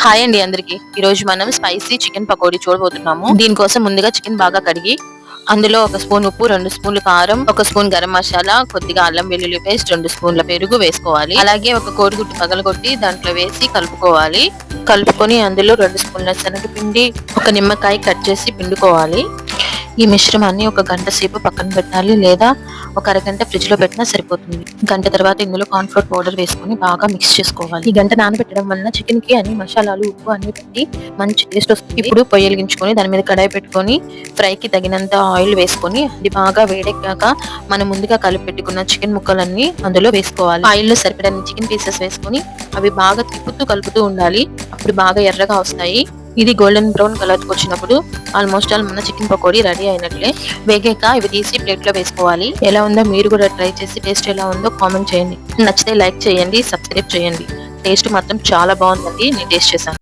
Hi అండి అందరికి. ఈ రోజు మనం స్పైసీ చికెన్ పకోడీ చూడబోతున్నాము. దీనికోసం ముందుగా చికెన్ బాగా కడిగి అందులో 1 స్పూన్ ఉప్పు, 2 స్పూన్లు కారం, 1 స్పూన్ గరం మసాలా, కొద్దిగా అల్లం వెల్లుల్లి పేస్ట్, 2 స్పూన్ల పెరుగు వేసుకోవాలి. అలాగే ఒక కోడిగుడ్డు పగలగొట్టి దాంట్లో వేసి కలుపుకోవాలి. కలుపుకొని అందులో 2 స్పూన్ల శనగపిండి, ఒక నిమ్మకాయ కట్ చేసి పిండుకోవాలి. ఈ మిశ్రమాన్ని ఒక గంట సేపు పక్కన పెట్టాలి, లేదా ఒక అరగంట ఫ్రిడ్జ్ లో పెట్టినా సరిపోతుంది. గంట తర్వాత ఇందులో కార్న్ ఫ్లోర్ పౌడర్ వేసుకుని బాగా మిక్స్ చేసుకోవాలి. ఈ గంట నానబెట్టడం వల్ల చికెన్ కి అన్ని మసాలాలు, ఉప్పు అన్ని పెట్టి మంచి టేస్ట్ వస్తుంది. ఇప్పుడు పొయ్యి వెలిగించుకొని దాని మీద కడాయి పెట్టుకొని ఫ్రై కి తగినంత ఆయిల్ వేసుకొని అది బాగా వేడెక్కాక మనం ముందుగా కలిపి పెట్టుకున్న చికెన్ ముక్కలన్నీ అందులో వేసుకోవాలి. ఆయిల్ లో సరిపడని చికెన్ పీసెస్ వేసుకొని అవి బాగా తిప్పుతూ కలుపుతూ ఉండాలి. అప్పుడు బాగా ఎర్రగా వస్తాయి. ఇది గోల్డెన్ బ్రౌన్ కలర్ వచ్చినప్పుడు ఆల్మోస్ట్ ఆల్ మన చికెన్ పకోడీ రెడీ అయినట్లే. వేగాక ఇవి తీసి ప్లేట్ లో వేసుకోవాలి. ఎలా ఉందో మీరు కూడా ట్రై చేసి టేస్ట్ ఎలా ఉందో కామెంట్ చేయండి. నచ్చితే లైక్ చేయండి, సబ్స్క్రైబ్ చేయండి. టేస్ట్ మాత్రం చాలా బాగుందండి. నేను టేస్ట్ చేశాను.